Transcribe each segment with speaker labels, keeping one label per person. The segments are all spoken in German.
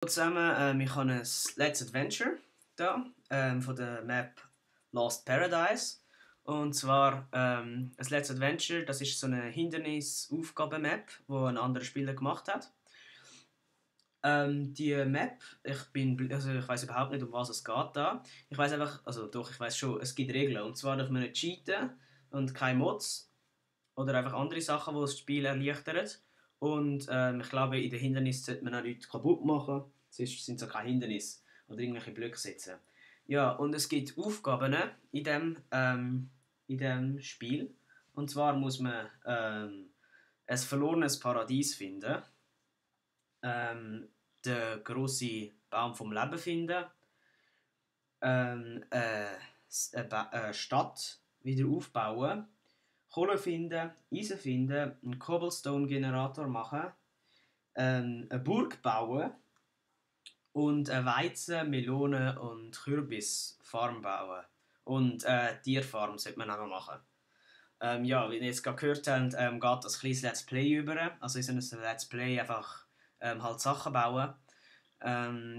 Speaker 1: Zusammen, ich habe ein Let's Adventure da, von der Map Lost Paradise. Und zwar ein Let's Adventure, das ist so eine Hindernis-Aufgaben-Map, die ein anderer Spieler gemacht hat. Die Map, ich weiß überhaupt nicht, um was es geht da. Ich weiß einfach, also doch, ich weiß schon, es gibt Regeln. Und zwar darf man nicht cheaten und keine Mods oder einfach andere Sachen, die das Spiel erleichtern. Und ich glaube, in den Hindernissen sollte man auch nichts kaputt machen. Sonst sind es auch keine Hindernisse oder irgendwelche Blöcke setzen. Ja, und es gibt Aufgaben in dem Spiel. Und zwar muss man ein verlorenes Paradies finden, den grossen Baum vom Leben finden, eine Stadt wieder aufbauen, Kohle finden, Eisen finden, einen Cobblestone-Generator machen, eine Burg bauen und eine Weizen-, Melonen- und Kürbisfarm bauen. Und eine Tierfarm sollte man auch noch machen. Ja, wie ihr jetzt gerade gehört habt, geht das kleines Let's Play über. Also in so einem Let's Play einfach halt Sachen bauen.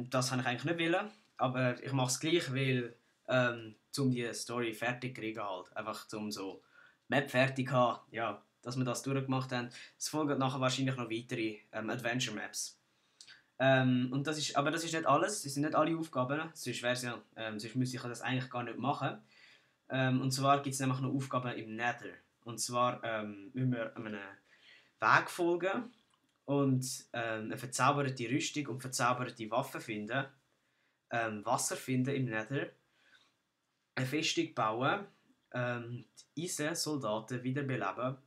Speaker 1: Das habe ich eigentlich nicht wollen, aber ich mache es gleich, weil um die Story fertig zu kriegen halt. Einfach um so Map fertig zu haben, ja, dass wir das durchgemacht haben. Es folgen nachher wahrscheinlich noch weitere Adventure Maps. Aber das ist nicht alles, das sind nicht alle Aufgaben, sonst müsste ich das eigentlich gar nicht machen. Und zwar gibt es nämlich noch Aufgaben im Nether. Und zwar müssen wir einem Weg folgen und eine verzauberte Rüstung und verzauberte Waffen finden, Wasser finden im Nether, eine Festung bauen, die Eisen-Soldaten wiederbeleben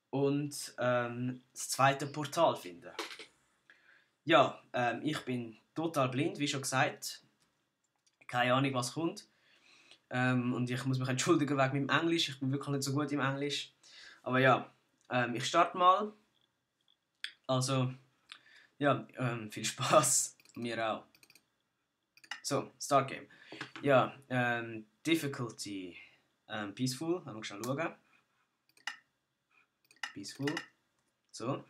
Speaker 1: und das zweite Portal finden. Ja, ich bin total blind, wie schon gesagt. Keine Ahnung, was kommt. Und ich muss mich entschuldigen wegen meinem Englisch. Ich bin wirklich nicht so gut im Englisch. Aber ja, ich starte mal. Also, ja, viel Spaß. Mir auch. So, Start Game. Ja, Difficulty. Peaceful. Haben wir schon schauen. Peaceful. So.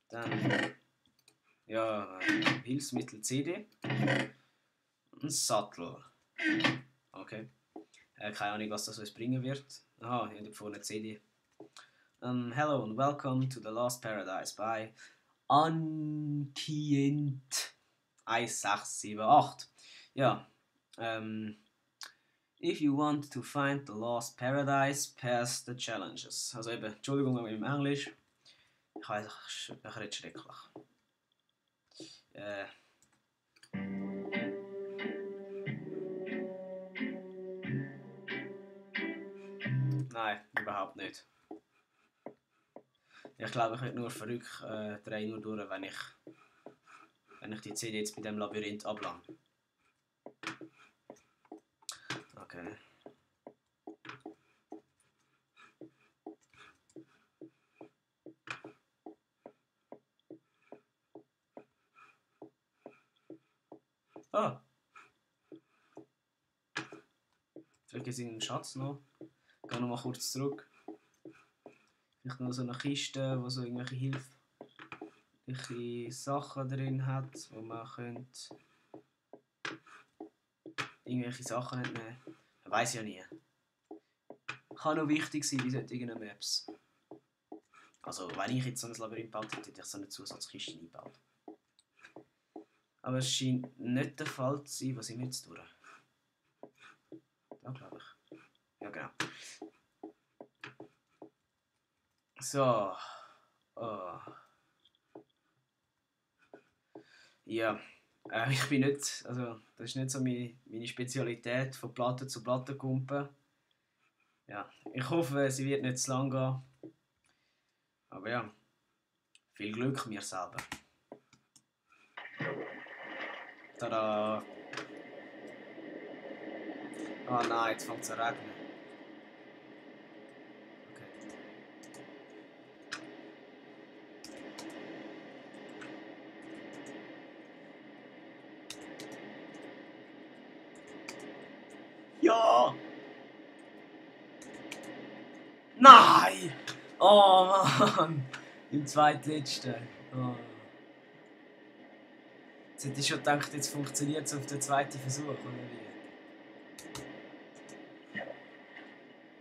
Speaker 1: Dann, ja, Hilfsmittel CD. Und Sattel. Okay. Keine Ahnung, was das uns bringen wird. Aha, hier vorne CD. Hello and welcome to the Lost Paradise by Ankient 1678. Ja, if you want to find the Lost Paradise, pass the challenges. Also eben, Entschuldigung mit dem Englisch. Ich rede schrecklich. Nein, überhaupt nicht. Ich glaube, ich werde nur verrückt drehen nur durch, wenn ich die CD jetzt bei dem Labyrinth ablange. Okay. Ah! Vielleicht ist irgendein Schatz noch. Ich gehe nochmal kurz zurück. Vielleicht noch so eine Kiste, wo so irgendwelche hilfreiche Sachen drin hat, wo man könnte irgendwelche Sachen entnehmen. Man weiß ja nie. Kann noch wichtig sein bei solchen Maps. Also wenn ich jetzt so ein Labyrinth gebaut hätte, hätte ich so eine Zusatzkiste eingebaut. Aber es scheint nicht der Fall zu sein. Was sind wir jetzt durch? Da glaube ich. Ja genau. So. Oh. Ja. Ich bin nicht, also das ist nicht so meine Spezialität, von Platte zu Platte kumpen. Ja, ich hoffe, sie wird nicht zu lang gehen. Aber ja, viel Glück mir selber. Tada! Oh nein, jetzt fängt es an regnen. Okay. Ja! Nein! Oh Mann! Im zweitletzten. Oh. Jetzt hätte ich schon gedacht, jetzt funktioniert es auf den zweiten Versuch, oder wie?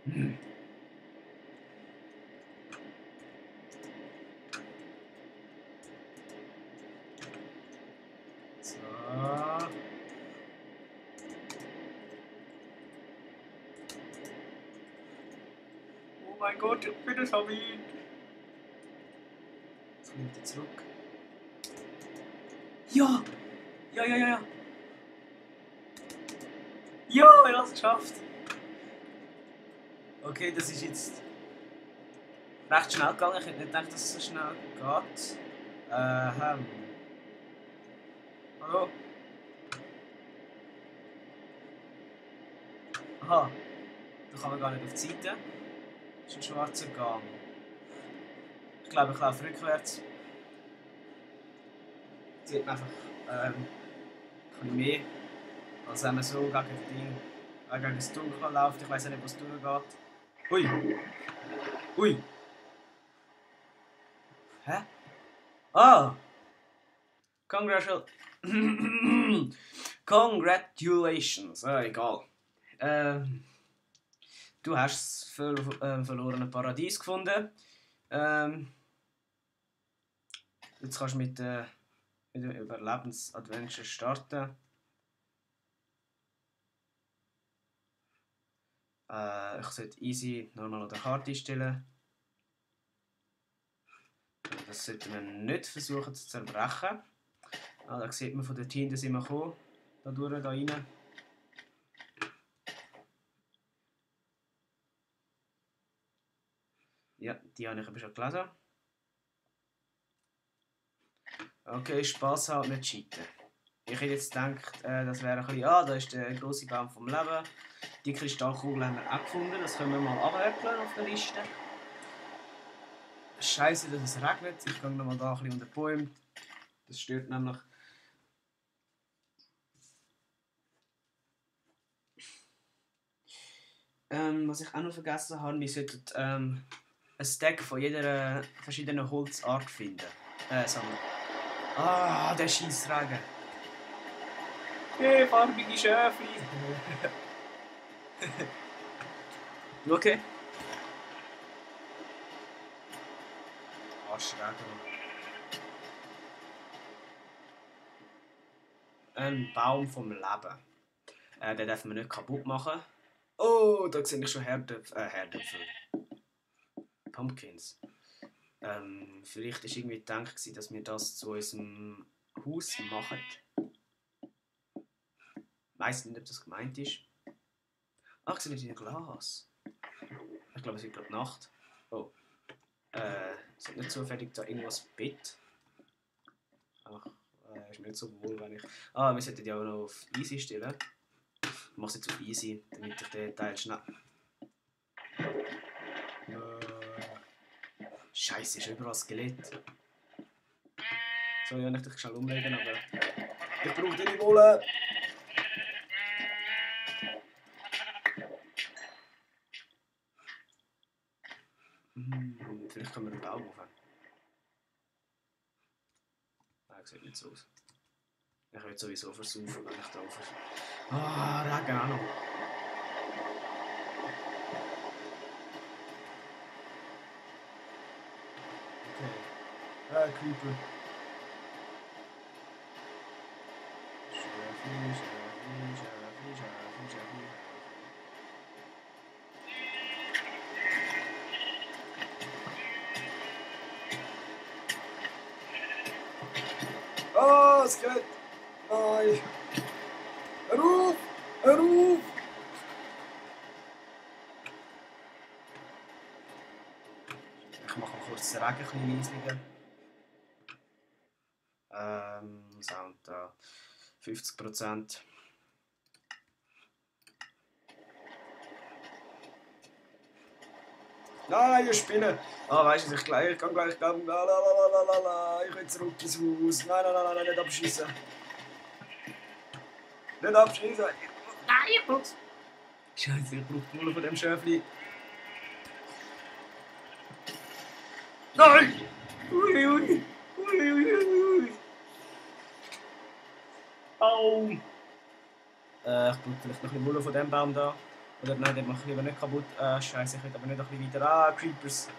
Speaker 1: Hm. So. Oh mein Gott, ich bin das Hobby. Jetzt kommt er zurück. Ja! Ja, ja, ja, ja! Ja, er hat es geschafft! Okay, das ist jetzt recht schnell gegangen. Ich hätte nicht gedacht, dass es so schnell geht. Hallo? Aha, da kann man gar nicht auf die Seite. Das ist ein schwarzer Gang. Ich glaube, ich laufe rückwärts. Jetzt sieht man einfach ein bisschen mehr, als wenn man so gegen das Dunkel läuft. Ich weiß nicht, was durchgeht. Ui! Ui! Hä? Ah! Congratulations! Egal. Du hast das verlorene Paradies gefunden. Jetzt kannst du mit dem Überlebensadventure starten. Ich sollte easy nochmal noch die Karte einstellen. Das sollten wir nicht versuchen zu zerbrechen. Da sieht man von dort hinten sind wir gekommen. Da durch, da rein. Ja, die habe ich aber schon gelesen. Okay, Spass haben, nicht cheaten. Ich hätte jetzt gedacht, das wäre ein bisschen, da ist der grosse Baum vom Leben. Die Kristallkugel haben wir auch gefunden, das können wir mal abhökeln auf der Liste. Scheiße, dass es regnet. Ich gehe nochmal da ein bisschen unter die Bäume. Das stört nämlich. Was ich auch noch vergessen habe, wir sollten ein Stack von jeder verschiedenen Holzart finden. Sammeln. Ah, der Scheissregen. Hey, farbige Schäfli. Okay. Arschregen. Ein Baum vom Leben. Den darf man nicht kaputt machen. Oh, da sehe ich schon Herdöpfel. Pumpkins. Vielleicht war irgendwie gedacht, dass wir das zu unserem Haus machen. Ich weiss nicht, ob das gemeint ist. Ach, sie sind in Glas. Ich glaube, es wird gerade Nacht. Oh. Sind nicht zufällig da irgendwas Bett? Ach, ist mir nicht so wohl, wenn ich. Wir sollten ja auch noch auf Easy stellen. Ich mache es jetzt auf Easy, damit ich den Teil schnell. Scheiße, ist überall Skelett. Sorry, wenn ich dich schnell umlegen, aber ich brauche deine Wolle. Vielleicht können wir den Baum aufhören. Nein, sieht nicht so aus. Ich würde sowieso versaufen, wenn ich da auf. Regen auch noch. Okay. Creeper. Schäfli. Oh, es geht! Nein! Hör auf! Hör auf! Ich mache kurz den Regen ein bisschen leislicher. Sound da 50%. Nein, ihr Spinne! Weißt du, ich kann gleich. Ich will zurück ins Haus. Nein, nicht abschießen. Nicht abschießen. Nein, ich brauch's. Scheiße, ich brauch die Wolle von dem Schäfli. Nein! Ui. Au! Ich brauche vielleicht noch ein bisschen Wolle von diesem Baum da. Oder nein, den mache ich lieber nicht kaputt. Scheiße, ich will aber nicht ein bisschen weiter. Creepers.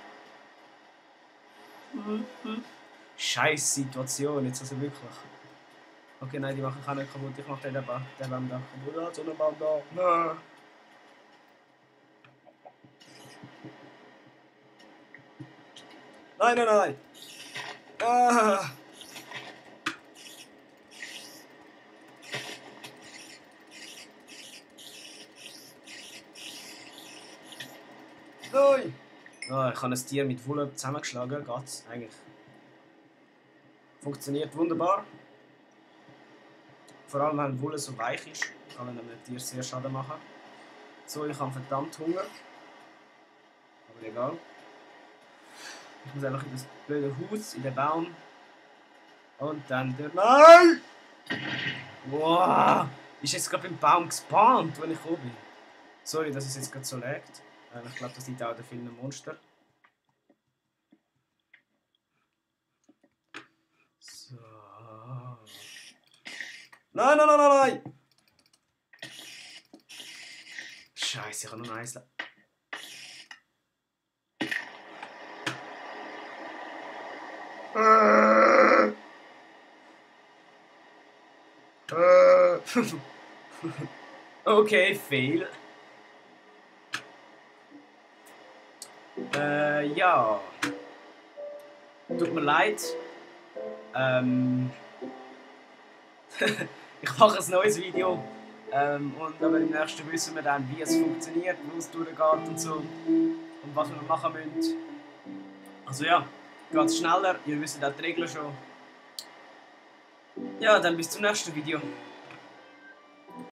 Speaker 1: Scheiß Situation, jetzt also wirklich. Okay, nein, die mache ich auch nicht kaputt. Ich mache den Baum da kaputt. So einen Baum da. Nein, nein, nein! Ah! Nein! Ah, ich habe ein Tier mit Wolle zusammengeschlagen. Geht's eigentlich? Funktioniert wunderbar. Vor allem, wenn Wolle so weich ist, kann einem Tier sehr Schaden machen. So, ich habe verdammt Hunger. Aber egal. Ich muss einfach in das blöde Haus, in den Baum. Und dann der... Nein! Wow! Ist jetzt gerade beim Baum gespawnt, wenn ich oben bin. Sorry, dass es jetzt gerade so laggt. Ich glaube, das liegt auch an den vielen Monster. So. Nein, nein, nein, nein, nein! Scheiße, ich habe nur noch eins. Okay, fail. Ja. Tut mir leid. Ich mache ein neues Video. Und aber im nächsten wissen wir dann, wie es funktioniert, wo es durchgeht und so. Und was wir machen müssen. Also ja, ganz schneller. Ihr wisst auch die Regeln schon. Ja, dann bis zum nächsten Video.